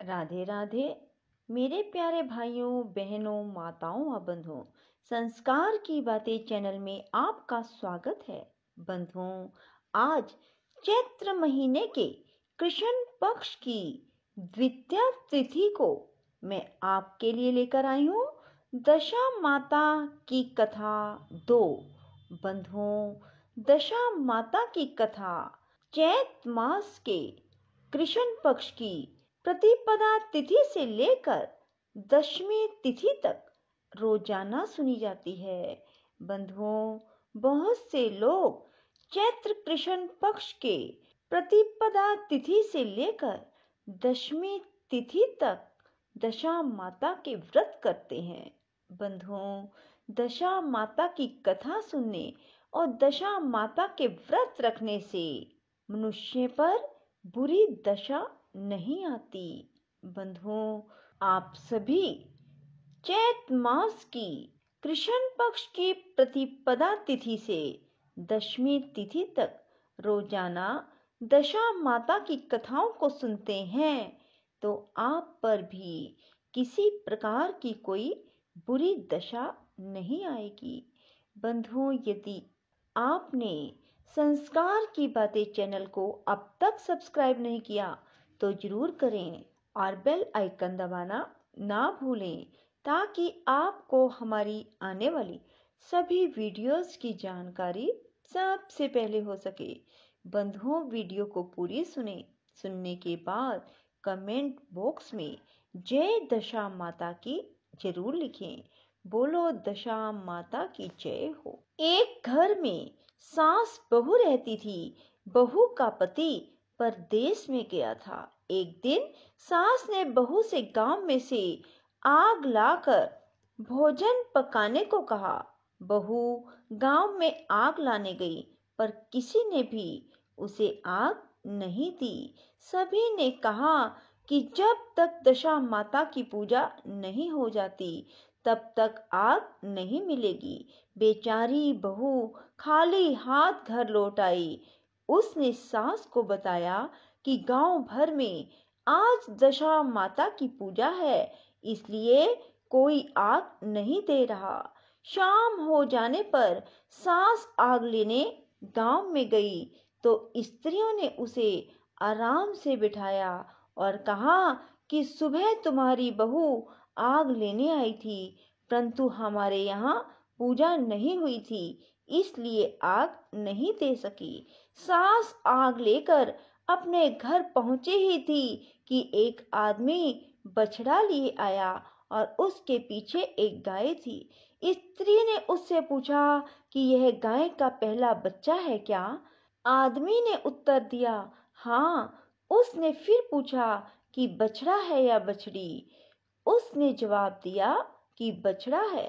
राधे राधे। मेरे प्यारे भाइयों बहनों माताओं व बंधुओं, संस्कार की बातें चैनल में आपका स्वागत है। बंधुओं, आज चैत्र महीने के कृष्ण पक्ष की द्वितीया तिथि को मैं आपके लिए लेकर आई हूँ दशा माता की कथा 2। बंधुओं, दशा माता की कथा चैत्र मास के कृष्ण पक्ष की प्रतिपदा तिथि से लेकर दशमी तिथि तक रोजाना सुनी जाती है। बंधुओं, बहुत से लोग चैत्र कृष्ण पक्ष के प्रतिपदा तिथि से लेकर दशमी तिथि तक दशा माता के व्रत करते हैं। बंधुओं, दशा माता की कथा सुनने और दशा माता के व्रत रखने से मनुष्य पर बुरी दशा नहीं आती। बंधुओं, आप सभी चैत्र मास की कृष्ण पक्ष की प्रतिपदा तिथि से दशमी तिथि तक रोजाना दशा माता की कथाओं को सुनते हैं तो आप पर भी किसी प्रकार की कोई बुरी दशा नहीं आएगी। बंधुओं, यदि आपने संस्कार की बातें चैनल को अब तक सब्सक्राइब नहीं किया तो जरूर करें और बेल आइकन दबाना ना भूलें ताकि आपको हमारी आने वाली सभी वीडियोस की जानकारी सबसे पहले हो सके। बंधुओं, वीडियो को पूरी सुनने के बाद कमेंट बॉक्स में जय दशा माता की जरूर लिखें। बोलो दशा माता की जय हो। एक घर में सास बहू रहती थी। बहू का पति परदेश में गया था। एक दिन सास ने बहू से गांव में से आग लाकर भोजन पकाने को कहा। बहू गांव में आग लाने गई पर किसी ने भी उसे आग नहीं दी। सभी ने कहा कि जब तक दशा माता की पूजा नहीं हो जाती तब तक आग नहीं मिलेगी। बेचारी बहू खाली हाथ घर लौट आई। उसने सास को बताया कि गांव भर में आज दशा माता की पूजा है, इसलिए कोई आग नहीं दे रहा। शाम हो जाने पर सास आग लेने गांव में गई तो स्त्रियों ने उसे आराम से बिठाया और कहा कि सुबह तुम्हारी बहू आग लेने आई थी, परंतु हमारे यहाँ पूजा नहीं हुई थी, इसलिए आग नहीं दे सकी। सास आग लेकर अपने घर पहुंचे ही थी कि एक आदमी बछड़ा लिए आया और उसके पीछे एक गाय थी। स्त्री ने उससे पूछा कि यह गाय का पहला बच्चा है क्या? आदमी ने उत्तर दिया, हाँ। उसने फिर पूछा कि बछड़ा है या बछड़ी? उसने जवाब दिया कि बछड़ा है।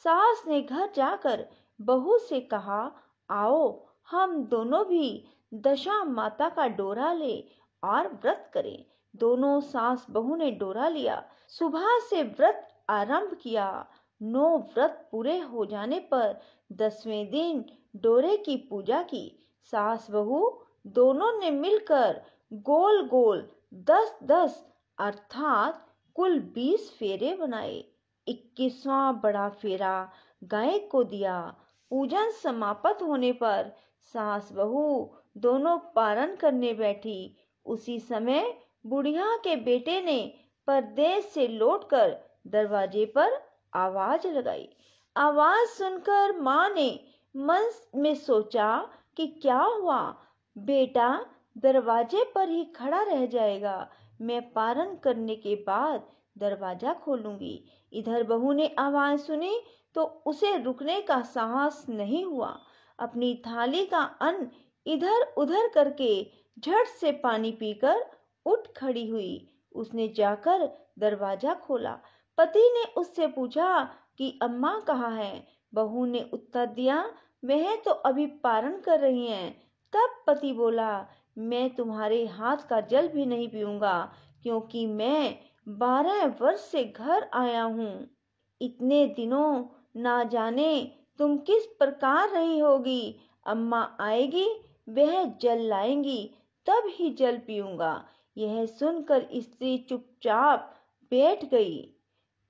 सास ने घर जाकर बहू से कहा, आओ हम दोनों भी दशा माता का डोरा ले और व्रत करें। दोनों सास बहू ने डोरा लिया। सुबह से व्रत आरंभ किया। 9 व्रत पूरे हो जाने पर 10वें दिन डोरे की पूजा की। सास बहू दोनों ने मिलकर गोल गोल 10-10 अर्थात कुल 20 फेरे बनाए। 21वां बड़ा फेरा गाय को दिया। पूजन समाप्त होने पर सास बहू दोनों पारण करने बैठी। उसी समय बुढ़िया के बेटे ने परदेश से लौटकर दरवाजे पर आवाज लगाई। आवाज सुनकर माँ ने मन में सोचा कि क्या हुआ, बेटा दरवाजे पर ही खड़ा रह जाएगा, मैं पारण करने के बाद दरवाजा खोलूंगी। इधर बहू ने आवाज सुनी तो उसे रुकने का साहस नहीं हुआ। अपनी थाली का अन्न इधर उधर करके झट से पानी पीकर उठ खड़ी हुई। उसने जाकर दरवाजा खोला। पति ने उससे पूछा कि अम्मा कहाँ है? बहू ने उत्तर दिया, वह तो अभी पारण कर रही हैं। तब पति बोला, मैं तुम्हारे हाथ का जल भी नहीं पीऊंगा क्योंकि मैं 12 वर्ष से घर आया हूँ। इतने दिनों ना जाने तुम किस प्रकार रही होगी। अम्मा आएगी, वह जल लाएंगी, तब ही जल पीऊंगा। यह सुनकर स्त्री चुपचाप बैठ गई।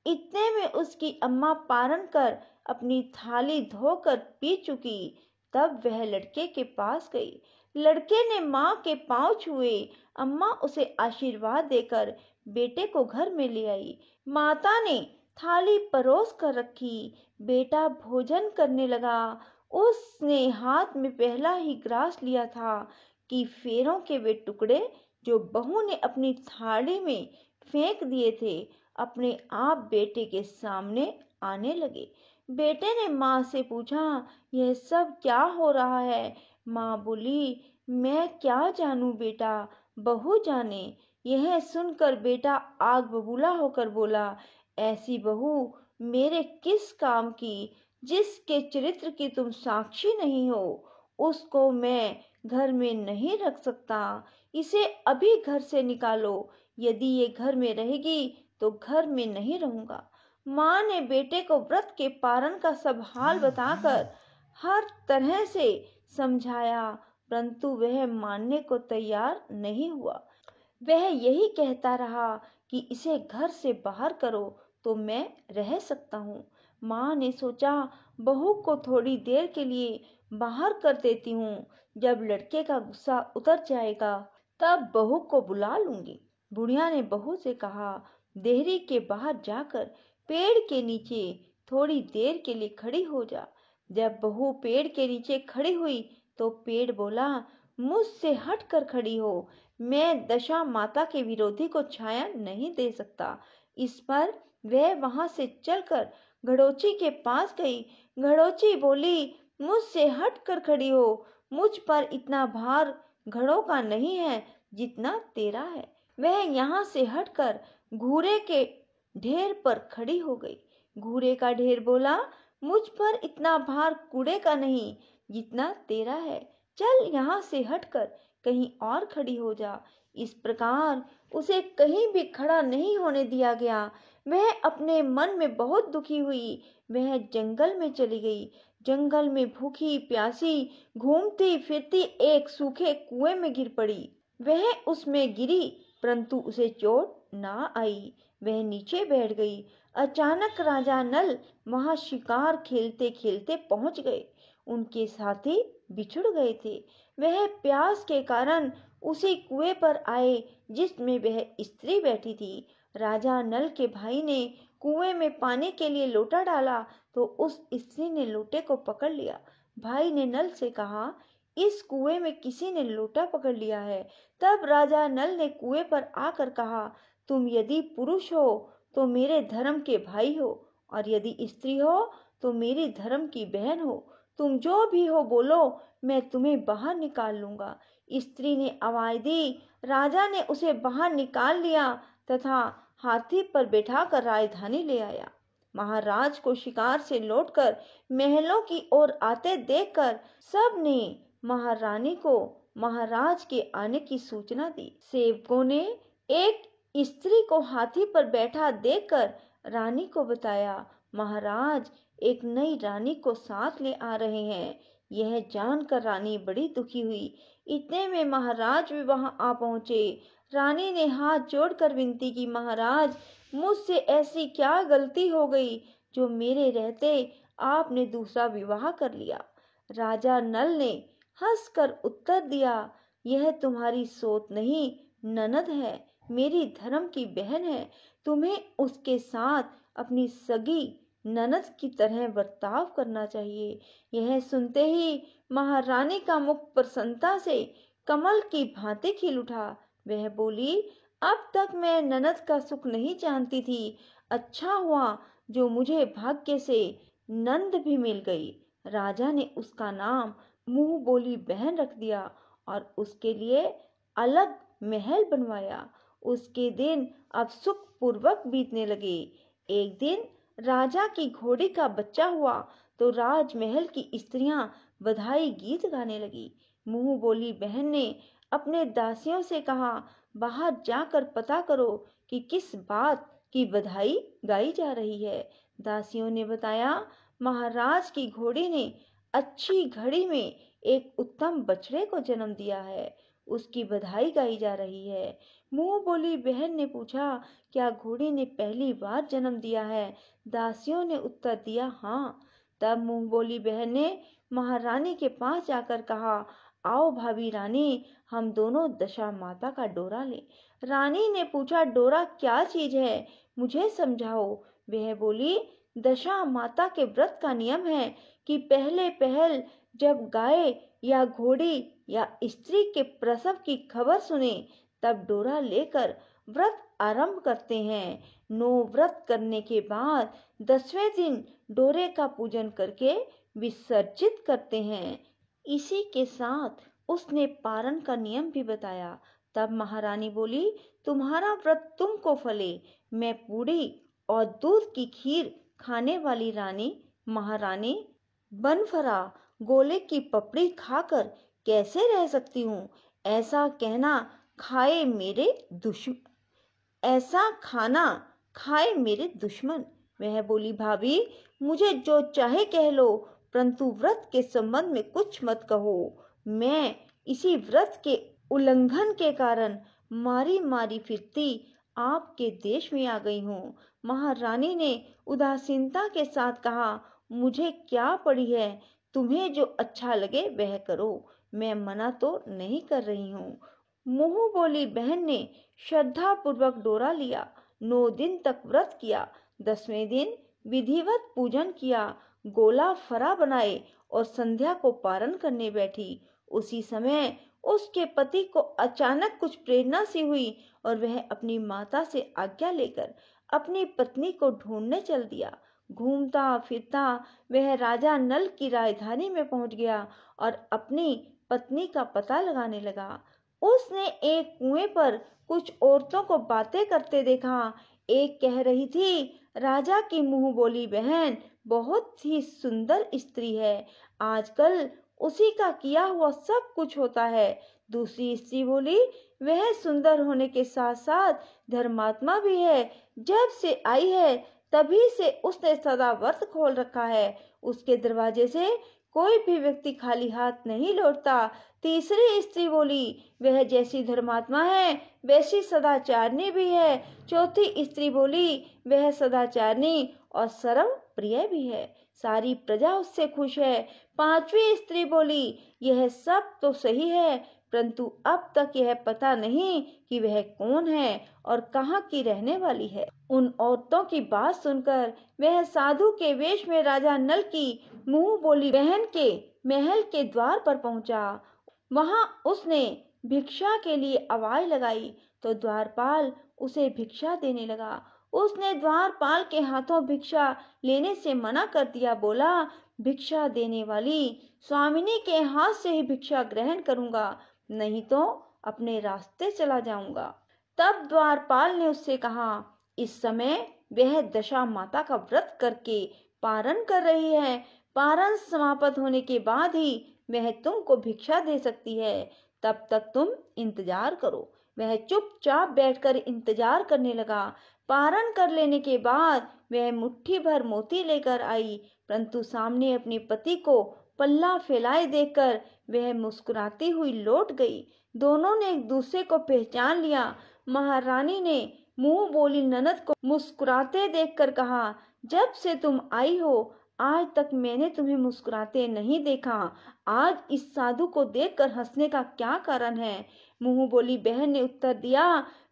इतने में उसकी अम्मा पारण कर अपनी थाली धोकर पी चुकी। तब वह लड़के के पास गई। लड़के ने माँ के पांव छुए। अम्मा उसे आशीर्वाद देकर बेटे को घर में ले आई। माता ने थाली परोस कर रखी। बेटा भोजन करने लगा। उसने हाथ में पहला ही ग्रास लिया था कि फेरों के वे टुकड़े जो बहू ने अपनी थाली में फेंक दिए थे अपने आप बेटे के सामने आने लगे। बेटे ने माँ से पूछा, यह सब क्या हो रहा है? माँ बोली, मैं क्या जानूं बेटा, बहू जाने। यह सुनकर बेटा आग बबूला होकर बोला, ऐसी बहू मेरे किस काम की, जिसके चरित्र की तुम साक्षी नहीं हो, उसको मैं घर में नहीं रख सकता। इसे अभी घर से निकालो। यदि ये घर में रहेगी तो घर में नहीं रहूंगा। माँ ने बेटे को व्रत के पारण का सब हाल बताकर हर तरह से समझाया, परंतु वह मानने को तैयार नहीं हुआ। वह यही कहता रहा कि इसे घर से बाहर करो तो मैं रह सकता हूँ। माँ ने सोचा, बहू को थोड़ी देर के लिए बाहर कर देती हूँ। जब लड़के का गुस्सा उतर जाएगा तब बहू को बुला लूंगी। बुढ़िया ने बहू से कहा, देहरी के बाहर जाकर पेड़ के नीचे थोड़ी देर के लिए खड़ी हो जा। जब बहू पेड़ के नीचे खड़ी हुई तो पेड़ बोला, मुझसे हट कर खड़ी हो। मैं दशा माता के विरोधी को छाया नहीं दे सकता। इस पर वह वहां से चलकर घड़ोची के पास गई। घड़ोची बोली, मुझसे हट कर खड़ी हो। मुझ पर इतना भार घड़ों का नहीं है जितना तेरा है। वह यहाँ से हटकर घूरे के ढेर पर खड़ी हो गई। घूरे का ढेर बोला, मुझ पर इतना भार कूड़े का नहीं जितना तेरा है। चल यहाँ से हटकर कहीं और खड़ी हो जा। इस प्रकार उसे कहीं भी खड़ा नहीं होने दिया गया। वह अपने मन में बहुत दुखी हुई। वह जंगल में चली गई। जंगल में भूखी प्यासी घूमती फिरती एक सूखे कुएं में गिर पड़ी। वह उसमें गिरी परंतु उसे चोट ना आई। वह नीचे बैठ गई। अचानक राजा नल वहां शिकार खेलते खेलते पहुंच गए। उनके साथी बिछुड़ गए थे। वह प्यास के कारण उसी कुएं पर आए जिसमें वह स्त्री बैठी थी। राजा नल के भाई ने कुएं में पानी के लिए लोटा डाला तो उस स्त्री ने लोटे को पकड़ लिया। भाई ने नल से कहा, इस कुएं में किसी ने लोटा पकड़ लिया है। तब राजा नल ने कुएं पर आकर कहा, तुम यदि पुरुष हो तो मेरे धर्म के भाई हो, और यदि स्त्री हो तो मेरी धर्म की बहन हो। तुम जो भी हो बोलो, मैं तुम्हें बाहर निकाल लूंगा। स्त्री ने आवाज दी। राजा ने उसे बाहर निकाल लिया तथा हाथी पर बैठाकर राजधानी ले आया। महाराज को शिकार से लौटकर महलों की ओर आते देखकर सब ने महारानी को महाराज के आने की सूचना दी। सेवकों ने एक स्त्री को हाथी पर बैठा देखकर रानी को बताया, महाराज एक नई रानी को साथ ले आ रहे हैं। यह जानकर रानी बड़ी दुखी हुई। इतने में महाराज भी वहां आ पहुंचे। रानी ने हाथ जोड़कर विनती की, महाराज मुझसे ऐसी क्या गलती हो गई जो मेरे रहते आपने दूसरा विवाह कर लिया। राजा नल ने हंसकर उत्तर दिया, यह तुम्हारी सोच नहीं ननद है, मेरी धर्म की बहन है। तुम्हें उसके साथ अपनी सगी ननद की तरह बर्ताव करना चाहिए। यह सुनते ही महारानी का मुख प्रसन्नता से कमल की भांति खिल उठा। वह बोली, अब तक मैं ननद का सुख नहीं जानती थी। अच्छा हुआ जो मुझे भाग्य से नंद भी मिल गई। राजा ने उसका नाम मुंह बोली बहन रख दिया और उसके लिए अलग महल बनवाया। उसके दिन अब सुख पूर्वक बीतने लगे। एक दिन राजा की घोड़ी का बच्चा हुआ तो राजमहल की स्त्रियां बधाई गीत गाने लगी। मुंह बोली बहन ने अपने दासियों से कहा, बाहर जाकर पता करो कि किस बात की बधाई गाई जा रही है। दासियों ने बताया, महाराज की घोड़ी ने अच्छी घड़ी में एक उत्तम बछड़े को जन्म दिया है। उसकी बधाई गाई जा रही है। मुंह बोली बहन ने पूछा, क्या घोड़ी ने पहली बार जन्म दिया है? दासियों ने उत्तर दिया, हाँ। तब मुंह बोली बहन ने महारानी के पास जाकर कहा, आओ भाभी रानी, हम दोनों दशा माता का डोरा लें। रानी ने पूछा, डोरा क्या चीज है, मुझे समझाओ। वह बोली, दशा माता के व्रत का नियम है कि पहले पहल जब गाय या घोड़ी या स्त्री के प्रसव की खबर सुने तब डोरा लेकर व्रत आरंभ करते हैं। 9 व्रत करने के बाद 10वें दिन डोरे का पूजन करके विसर्जित करते हैं। इसी के साथ उसने पारण का नियम भी बताया। तब महारानी बोली, तुम्हारा व्रत तुमको फले। मैं पूड़ी और दूध की खीर खाने वाली रानी महारानी बनफरा गोले की पपड़ी खाकर कैसे रह सकती हूँ? ऐसा कहना खाए मेरे दुश्मन ऐसा खाना खाए मेरे दुश्मन। वह बोली, भाभी मुझे जो चाहे कह लो, परंतु व्रत के संबंध में कुछ मत कहो। मैं इसी व्रत के उल्लंघन के कारण मारी मारी फिरती आपके देश में आ गई हूँ। महारानी ने उदासीनता के साथ कहा, मुझे क्या पड़ी है, तुम्हें जो अच्छा लगे वह करो, मैं मना तो नहीं कर रही हूँ। मुंह बोली बहन ने श्रद्धा पूर्वक डोरा लिया। 9 दिन तक व्रत किया। 10वें दिन विधिवत पूजन किया, गोला फरा बनाए और संध्या को पारण करने बैठी। उसी समय उसके पति को अचानक कुछ प्रेरणा सी हुई और वह अपनी माता से आज्ञा लेकर अपनी पत्नी को ढूंढने चल दिया। घूमता फिरता वह राजा नल की राजधानी में पहुंच गया और अपनी पत्नी का पता लगाने लगा। उसने एक कुएं पर कुछ औरतों को बातें करते देखा। एक कह रही थी, राजा की मुंह बोली बहन बहुत ही सुंदर स्त्री है, आजकल उसी का किया हुआ सब कुछ होता है। दूसरी स्त्री बोली, वह सुंदर होने के साथ साथ धर्मात्मा भी है, जब से आई है तभी से उसने सदा व्रत खोल रखा है, उसके दरवाजे से कोई भी व्यक्ति खाली हाथ नहीं लौटता। तीसरी स्त्री बोली, वह जैसी धर्मात्मा है वैसी सदाचारनी भी है। चौथी स्त्री बोली, वह सदाचारनी और सर्व प्रिय भी है, सारी प्रजा उससे खुश है। पांचवी स्त्री बोली, यह सब तो सही है, परंतु अब तक यह पता नहीं कि वह कौन है और कहाँ की रहने वाली है। उन औरतों की बात सुनकर वह साधु के वेश में राजा नल की मुंह बोली बहन के महल के द्वार पर पहुंचा। वहां उसने भिक्षा के लिए आवाज लगाई तो द्वारपाल उसे भिक्षा देने लगा। उसने द्वारपाल के हाथों भिक्षा लेने से मना कर दिया। बोला, भिक्षा देने वाली स्वामिनी के हाथ से ही भिक्षा ग्रहण करूंगा, नहीं तो अपने रास्ते चला जाऊंगा। तब द्वारपाल ने उससे कहा, इस समय वह दशा माता का व्रत करके पारण कर रही है, पारण समाप्त होने के बाद ही वह तुमको भिक्षा दे सकती है, तब तक तुम इंतजार करो। वह चुपचाप बैठकर इंतजार करने लगा। पारण कर लेने के बाद वह मुट्ठी भर मोती लेकर आई, परंतु सामने अपने पति को पल्ला फैलाए देखकर वह मुस्कुराती हुई लौट गई। दोनों ने एक दूसरे को पहचान लिया। महारानी ने मुंह बोली ननद को मुस्कुराते देखकर कहा, जब से तुम आई हो आज तक मैंने तुम्हें मुस्कुराते नहीं देखा, आज इस साधु को देखकर हंसने का क्या कारण है? मुंह बोली बहन ने उत्तर दिया,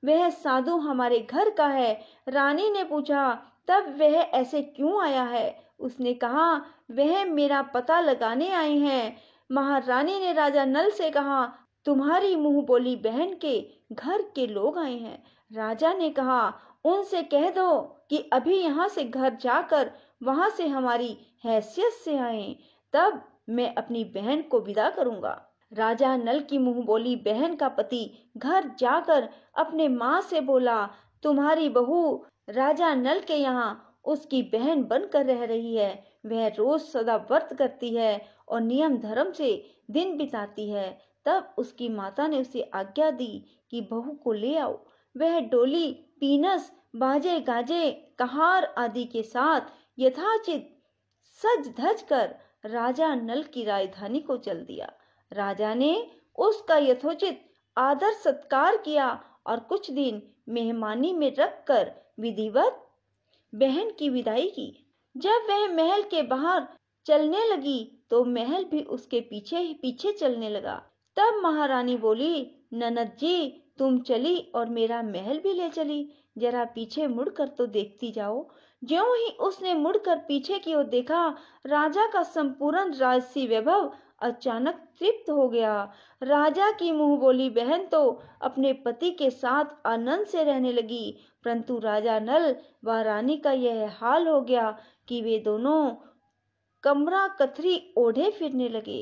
वह साधु हमारे घर का है। रानी ने पूछा, तब वह ऐसे क्यों आया है? उसने कहा, वह मेरा पता लगाने आए हैं। महारानी ने राजा नल से कहा, तुम्हारी मुंह बोली बहन के घर के लोग आए हैं। राजा ने कहा, उनसे कह दो कि अभी यहाँ से घर जाकर वहां से हमारी हैसियत से आए, तब मैं अपनी बहन को विदा करूंगा। राजा नल की मुंह बोली बहन का पति घर जाकर अपने माँ से बोला, तुम्हारी बहू राजा नल के यहाँ उसकी बहन बनकर रह रही है। वह रोज सदा व्रत करती है और नियम धर्म से दिन बिताती है। तब उसकी माता ने उसे आज्ञा दी कि बहू को ले आओ। वह डोली, पीनस, बाजे गाजे, कहार आदि के साथ यथाचित सज धज कर राजा नल की राजधानी को चल दिया। राजा ने उसका यथोचित आदर सत्कार किया और कुछ दिन मेहमानी में रखकर विधिवत बहन की विदाई की। जब वह महल के बाहर चलने लगी तो महल भी उसके पीछे पीछे चलने लगा। तब महारानी बोली, ननद जी, तुम चली और मेरा महल भी ले चली, जरा पीछे मुड़कर तो देखती जाओ। ज्यों ही उसने मुड़कर पीछे की ओर देखा, राजा का संपूर्ण राजसी वैभव अचानक तृप्त हो गया। राजा की मुंह बोली बहन तो अपने पति के साथ आनंद से रहने लगी, परंतु राजा नल व रानी का यह हाल हो गया कि वे दोनों कमरा कथरी ओढ़े फिरने लगे।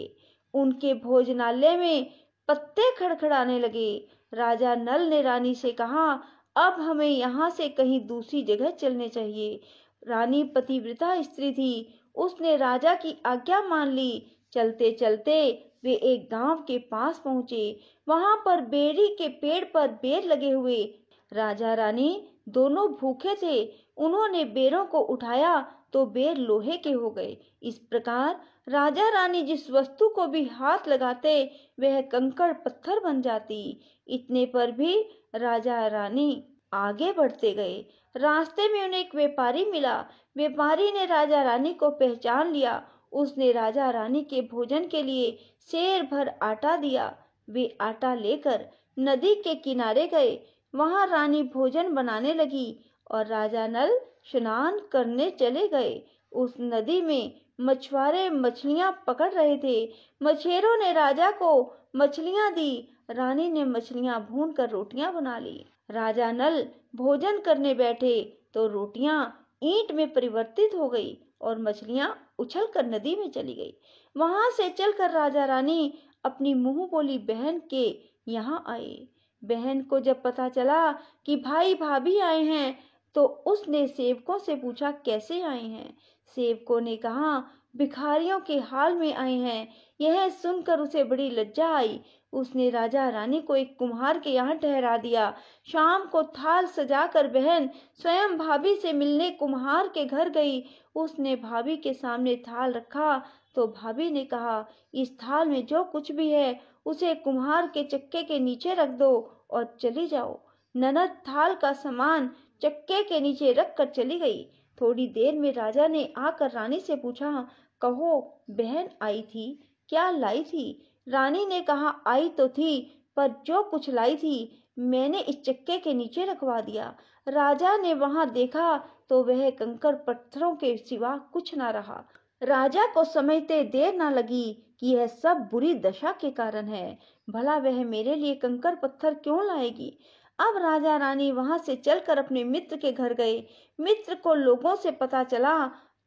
उनके भोजनालय में पत्ते खड़खड़ाने लगे। राजा नल ने रानी से कहा, अब हमें यहाँ से कहीं दूसरी जगह चलने चाहिए। रानी पतिव्रता स्त्री थी, उसने राजा की आज्ञा मान ली। चलते चलते वे एक गांव के पास पहुंचे। वहां पर बेरी के पेड़ पर बेर लगे हुए। राजा रानी दोनों भूखे थे। उन्होंने बेरों को उठाया तो बेर लोहे के हो गए। इस प्रकार राजा रानी जिस वस्तु को भी हाथ लगाते वह कंकड़ पत्थर बन जाती। इतने पर भी राजा रानी आगे बढ़ते गए। रास्ते में उन्हें एक व्यापारी मिला। व्यापारी ने राजा रानी को पहचान लिया। उसने राजा रानी के भोजन के लिए सेर भर आटा दिया। वे आटा लेकर नदी के किनारे गए। वहां रानी भोजन बनाने लगी और राजा नल स्नान करने चले गए। उस नदी में मछुआरे मछलियां पकड़ रहे थे। मछेरों ने राजा को मछलियां दी। रानी ने मछलियां भून कर रोटियां बना ली। राजा नल भोजन करने बैठे तो रोटियां ईंट में परिवर्तित हो गई और मछलियां उछलकर नदी में चली गई। वहां से चलकर राजा रानी अपनी मुंह बोली बहन के यहाँ आए। बहन को जब पता चला कि भाई भाभी आए हैं तो उसने सेवकों से पूछा, कैसे आए हैं? सेवकों ने कहा, भिखारियों के हाल में आए हैं। यह सुनकर उसे बड़ी लज्जा आई। उसने राजा रानी को एक कुम्हार के यहाँ ठहरा दिया। शाम को थाल सजाकर बहन स्वयं भाभी से मिलने कुम्हार के घर गई। उसने भाभी के सामने थाल रखा तो भाभी ने कहा, इस थाल में जो कुछ भी है उसे कुम्हार के चक्के के नीचे रख दो और चली जाओ। ननद थाल का सामान चक्के के नीचे रख कर चली गई। थोड़ी देर में राजा ने आकर रानी से पूछा, कहो बहन आई थी, क्या लाई थी? रानी ने कहा, आई तो थी, पर जो कुछ लाई थी मैंने इस चक्के के नीचे रखवा दिया। राजा ने वहां देखा तो वह कंकड़ पत्थरों के सिवा कुछ न रहा। राजा को समझते देर न लगी कि यह सब बुरी दशा के कारण है। भला वह मेरे लिए कंकड़ पत्थर क्यों लाएगी? अब राजा रानी वहां से चलकर अपने मित्र के घर गए। मित्र को लोगों से पता चला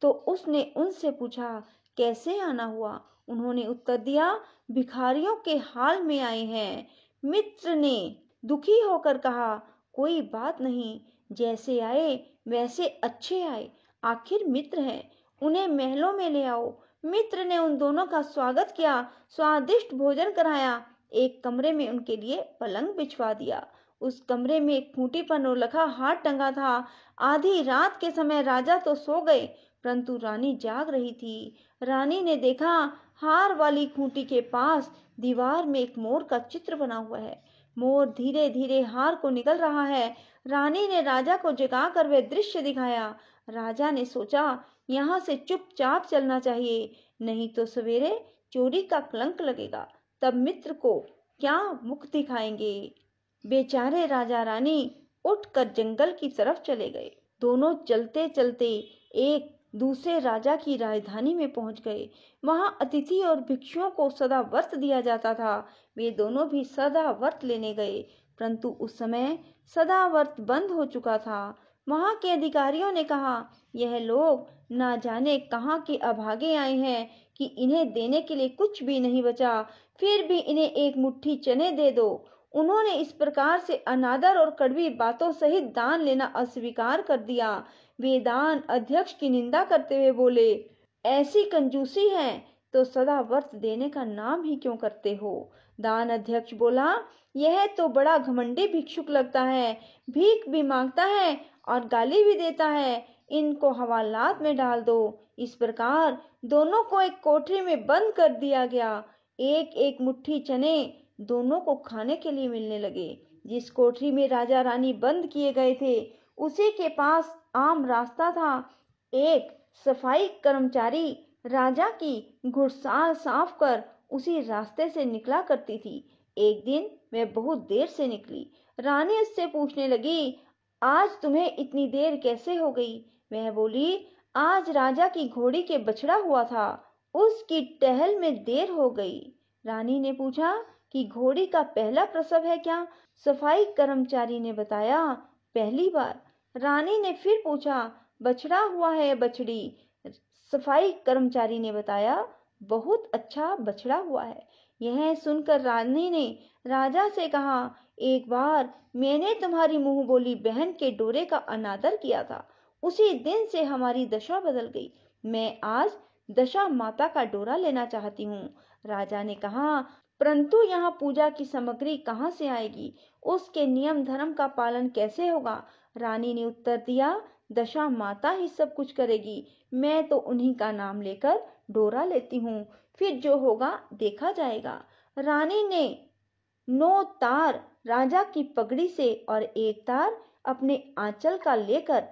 तो उसने उनसे पूछा, कैसे आना हुआ? उन्होंने उत्तर दिया, भिखारियों के हाल में आए हैं। मित्र ने दुखी होकर कहा, कोई बात नहीं, जैसे आए वैसे अच्छे आए, आखिर मित्र हैं, उन्हें महलों में ले आओ। मित्र ने उन दोनों का स्वागत किया, स्वादिष्ट भोजन कराया, एक कमरे में उनके लिए पलंग बिछवा दिया। उस कमरे में एक खूंटी पर नौलखा हाथ टंगा था। आधी रात के समय राजा तो सो गए, परंतु रानी जाग रही थी। रानी ने देखा, हार वाली खूंटी के पास दीवार में एक मोर का चित्र बना हुआ है। मोर धीरे धीरे हार को निकल रहा है। रानी ने राजा को जगाकर वह दृश्य दिखाया। राजा ने सोचा, यहाँ से चुपचाप चलना चाहिए, नहीं तो सवेरे चोरी का कलंक लगेगा। तब मित्र को क्या मुख दिखाएंगे? बेचारे राजा रानी उठकर जंगल की तरफ चले गए। दोनों चलते चलते एक दूसरे राजा की राजधानी में पहुंच गए। वहां अतिथि और भिक्षुओं को सदा व्रत दिया जाता था। वे दोनों भी सदा व्रत लेने गए, परंतु उस समय सदा व्रत बंद हो चुका था। वहां के अधिकारियों ने कहा, यह लोग ना जाने कहाँ के अभागे आए हैं कि इन्हें देने के लिए कुछ भी नहीं बचा, फिर भी इन्हें एक मुट्ठी चने दे दो। उन्होंने इस प्रकार से अनादर और कड़वी बातों सहित दान लेना अस्वीकार कर दिया। वे दान अध्यक्ष की निंदा करते हुए बोले, ऐसी कंजूसी है तो सदा व्रत देने का नाम ही क्यों करते हो? दान अध्यक्ष बोला, यह तो बड़ा घमंडी भिक्षुक लगता है, भीख भी मांगता है और गाली भी देता है, इनको हवालात में डाल दो। इस प्रकार दोनों को एक कोठरी में बंद कर दिया गया। एक एक मुट्ठी चने दोनों को खाने के लिए मिलने लगे। जिस कोठरी में राजा रानी बंद किए गए थे, उसी के पास आम रास्ता था। एक सफाई कर्मचारी राजा की घुड़साल साफ कर उसी रास्ते से निकला करती थी। एक दिन वह बहुत देर से निकली। रानी उससे पूछने लगी, आज तुम्हें इतनी देर कैसे हो गई? वह बोली, आज राजा की घोड़ी के बछड़ा हुआ था, उसकी टहल में देर हो गई। रानी ने पूछा कि घोड़ी का पहला प्रसव है क्या? सफाई कर्मचारी ने बताया, पहली बार। रानी ने फिर पूछा, बछड़ा हुआ है या बछड़ी? सफाई कर्मचारी ने बताया, बहुत अच्छा बछड़ा हुआ है। यह सुनकर रानी ने राजा से कहा, एक बार मैंने तुम्हारी मुंह बोली बहन के डोरे का अनादर किया था, उसी दिन से हमारी दशा बदल गई। मैं आज दशा माता का डोरा लेना चाहती हूँ। राजा ने कहा, परंतु यहाँ पूजा की सामग्री कहाँ से आएगी? उसके नियम धर्म का पालन कैसे होगा? रानी ने उत्तर दिया, दशा माता ही सब कुछ करेगी, मैं तो उन्हीं का नाम लेकर डोरा लेती हूँ, फिर जो होगा देखा जाएगा। रानी ने 9 तार राजा की पगड़ी से और 1 तार अपने आंचल का लेकर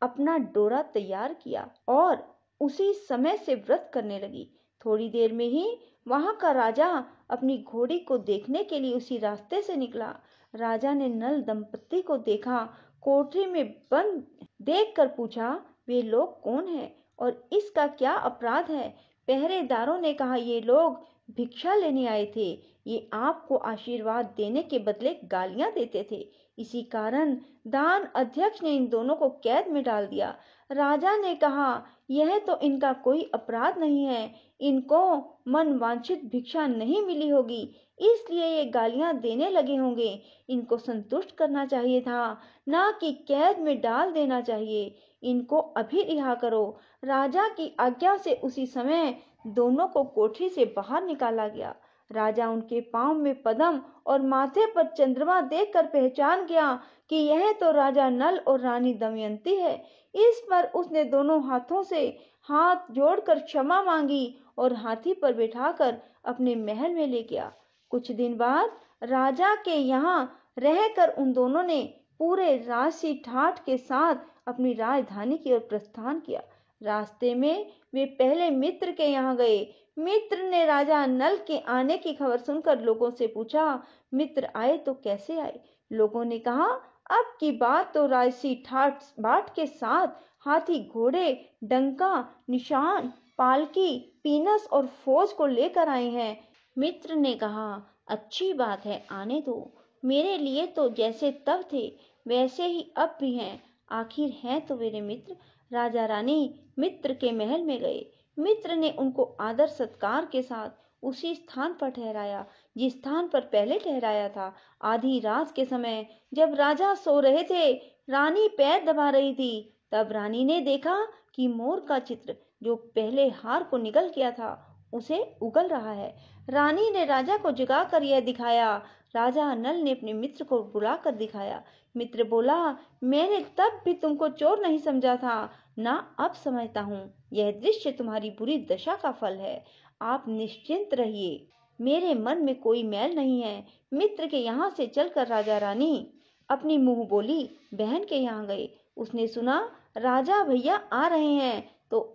अपना डोरा तैयार किया और उसी समय से व्रत करने लगी। थोड़ी देर में ही वहां का राजा अपनी घोड़ी को देखने के लिए उसी रास्ते से निकला। राजा ने नल दंपत्ति को देखा, कोठरी में बंद देखकर पूछा, वे लोग कौन हैं और इसका क्या अपराध है? पहरेदारों ने कहा, ये लोग भिक्षा लेने आए थे, ये आपको आशीर्वाद देने के बदले गालियां देते थे। इसी कारण दान अध्यक्ष ने इन दोनों को कैद में डाल दिया। राजा ने कहा, यह तो इनका कोई अपराध नहीं है, इनको मन वांछित भिक्षा नहीं मिली होगी, इसलिए ये गालियां देने लगे होंगे। इनको संतुष्ट करना चाहिए था, ना कि कैद में डाल देना चाहिए। इनको अभी रिहा करो। राजा की आज्ञा से उसी समय दोनों को कोठरी से बाहर निकाला गया। राजा उनके पांव में पद्म और माथे पर चंद्रमा देखकर पहचान गया कि यह तो राजा नल और रानी दमयंती है। इस पर उसने दोनों हाथों से हाथ जोड़कर क्षमा मांगी और हाथी पर बिठाकर अपने महल में ले गया। कुछ दिन बाद राजा के यहाँ रहकर उन दोनों ने पूरे राजसी ठाठ के साथ अपनी राजधानी की ओर प्रस्थान किया। रास्ते में वे पहले मित्र के यहाँ गए। मित्र ने राजा नल के आने की खबर सुनकर लोगों से पूछा, मित्र आए तो कैसे आए? लोगों ने कहा, अब की बात तो राजसी ठाठ बाट के साथ हाथी, घोड़े, डंका, निशान, पालकी, पीनस और फौज को लेकर आए हैं। मित्र ने कहा, अच्छी बात है, आने दो। मेरे लिए तो जैसे तब थे वैसे ही अब भी हैं। आखिर हैं तो मेरे मित्र। राजा रानी मित्र के महल में गए। मित्र ने उनको आदर सत्कार के साथ उसी स्थान पर ठहराया जिस स्थान पर पहले ठहराया था। आधी रात के समय जब राजा सो रहे थे, रानी पैर दबा रही थी। तब रानी ने देखा कि मोर का चित्र जो पहले हार को निगल गया था उसे उगल रहा है। रानी ने राजा को जगाकर यह दिखाया। राजा नल ने अपने मित्र को बुलाकर दिखाया। मित्र बोला, मैंने तब भी तुमको चोर नहीं समझा था, ना अब समझता हूँ। यह दृश्य तुम्हारी बुरी दशा का फल है। आप निश्चिंत रहिए, मेरे मन में कोई मैल नहीं है। मित्र के यहाँ से चलकर राजा रानी अपनी मुंह बोली बहन के यहाँ गए। उसने सुना राजा भैया आ रहे हैं तो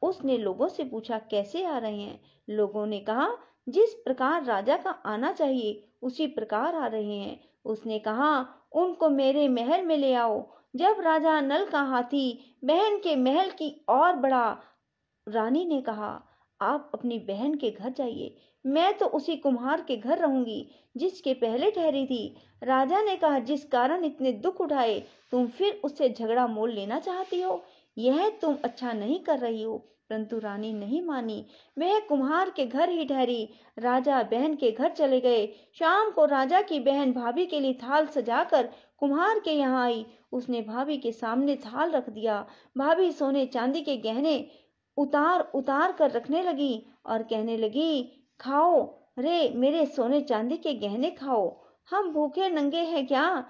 उसने लोगों से पूछा, कैसे आ रहे हैं? लोगों ने कहा, जिस प्रकार राजा का आना चाहिए उसी प्रकार आ रहे हैं। उसने कहा, उनको मेरे महल में ले आओ। जब राजा नल का हाथी बहन के महल की ओर बढ़ा, रानी ने कहा, आप अपनी बहन के घर जाइए, मैं तो उसी कुम्हार के घर रहूंगी जिसके पहले ठहरी थी। राजा ने कहा, जिस कारण इतने दुख उठाए तुम फिर उससे झगड़ा मोल लेना चाहती हो, यह तुम अच्छा नहीं कर रही हो। परंतु रानी नहीं मानी, वह कुम्हार के घर ही ठहरी। राजा बहन के घर चले गए। शाम को राजा की बहन भाभी के लिए थाल सजाकर कुम्हार के यहाँ आई। उसने भाभी के सामने थाल रख दिया। भाभी सोने चांदी के गहने उतार उतार कर रखने लगी और कहने लगी, खाओ रे मेरे सोने चांदी के गहने खाओ, हम भूखे नंगे हैं क्या?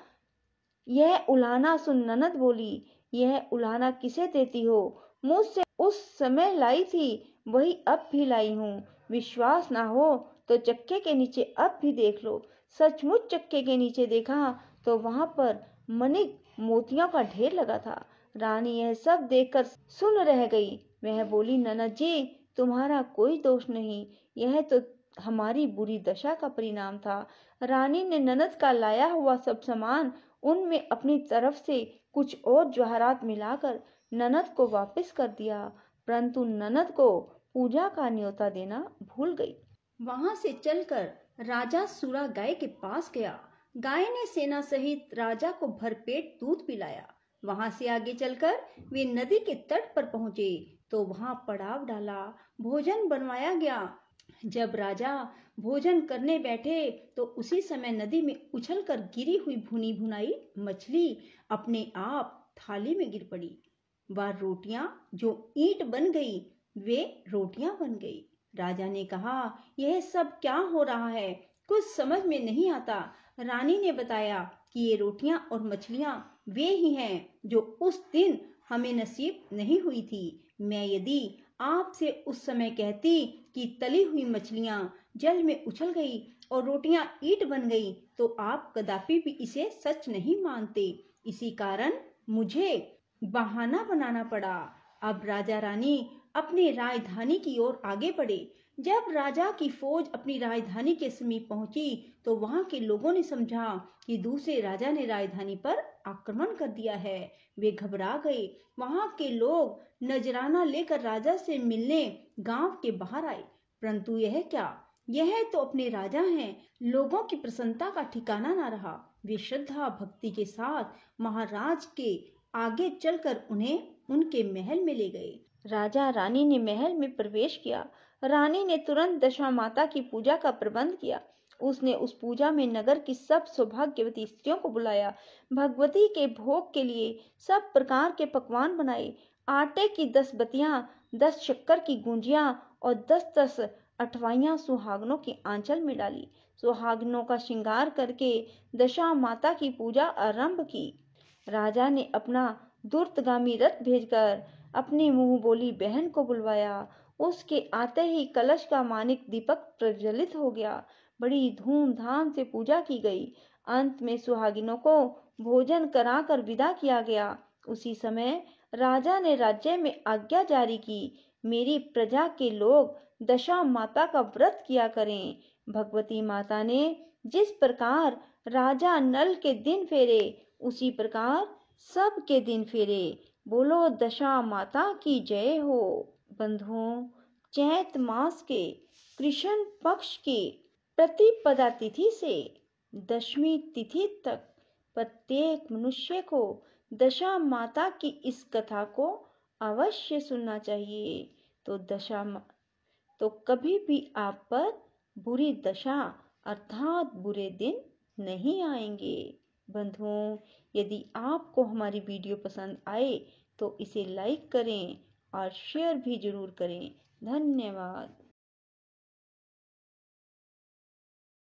यह उलाहना सुन ननद बोली, यह उलाहना किसे देती हो? मुझसे उस समय लाई थी, वही अब भी लाई हूँ। विश्वास ना हो तो चक्के के नीचे अब भी देख लो। सचमुच चक्के के नीचे देखा तो वहां पर मणिक मोतियों का ढेर लगा था। रानी यह सब देखकर सुन रह गई। वह बोली, ननद जी, तुम्हारा कोई दोष नहीं, यह तो हमारी बुरी दशा का परिणाम था। रानी ने ननद का लाया हुआ सब सामान, उनमें अपनी तरफ से कुछ और जवाहरात मिलाकर ननद को वापस कर दिया, परंतु ननद को पूजा का न्योता देना भूल गई। वहां से चलकर राजा सूरा गाय के पास गया। गाय ने सेना सहित राजा को भरपेट दूध पिलाया। वहां से आगे चलकर वे नदी के तट पर पहुंचे तो वहां पड़ाव डाला, भोजन बनवाया गया। जब राजा भोजन करने बैठे तो उसी समय नदी में उछलकर गिरी हुई भुनी भुनाई मछली अपने आप थाली में गिर पड़ी। वह रोटियां जो ईंट बन गई, वे रोटियां बन गई। राजा ने कहा, यह सब क्या हो रहा है, कुछ समझ में नहीं आता। रानी ने बताया कि ये रोटियां और मछलियां वे ही हैं जो उस दिन हमें नसीब नहीं हुई थी। मैं यदि आपसे उस समय कहती कि तली हुई मछलियां जल में उछल गई और रोटियां ईंट बन गई तो आप कदापि भी इसे सच नहीं मानते। इसी कारण मुझे बहाना बनाना पड़ा। अब राजा रानी अपनी राजधानी की ओर आगे बढ़े। जब राजा की फौज अपनी राजधानी के समीप पहुंची तो वहां के लोगों ने समझा कि दूसरे राजा ने राजधानी पर आक्रमण कर दिया है। वे घबरा गए। वहां के लोग नजराना लेकर राजा से मिलने गांव के बाहर आए, परंतु यह क्या, यह तो अपने राजा हैं। लोगों की प्रसन्नता का ठिकाना न रहा। वे श्रद्धा भक्ति के साथ महाराज के आगे चलकर उन्हें उनके महल में ले गए। राजा रानी ने महल में प्रवेश किया। रानी ने तुरंत दशा माता की पूजा का प्रबंध किया। उसने उस पूजा में नगर की सब सौभाग्यवती स्त्रियों को बुलाया। भगवती के भोग के लिए सब प्रकार के पकवान बनाए। आटे की 10 बतियां, 10 शक्कर की गुंजियां और 10-10 अठवाइयां सुहागनों के आंचल में डाली। सुहागनों का श्रृंगार करके दशा माता की पूजा आरंभ की। राजा ने अपना दूरगामी रथ भेजकर अपनी मुंह बोली बहन को बुलवाया। उसके आते ही कलश का मानिक दीपक प्रज्वलित हो गया। बड़ी धूमधाम से पूजा की गई। अंत में सुहागिनों को भोजन कराकर विदा किया गया। उसी समय राजा ने राज्य में आज्ञा जारी की, मेरी प्रजा के लोग दशा माता का व्रत किया करें। भगवती माता ने जिस प्रकार राजा नल के दिन फेरे, उसी प्रकार सब के दिन फेरे। बोलो दशा माता की जय हो। बंधुओं, चैत मास के कृष्ण पक्ष की प्रतिपदा तिथि से दशमी तिथि तक प्रत्येक मनुष्य को दशा माता की इस कथा को अवश्य सुनना चाहिए। तो कभी भी आप पर बुरी दशा अर्थात बुरे दिन नहीं आएंगे। बंधुओं, यदि आपको हमारी वीडियो पसंद आए तो इसे लाइक करें और शेयर भी जरूर करें। धन्यवाद।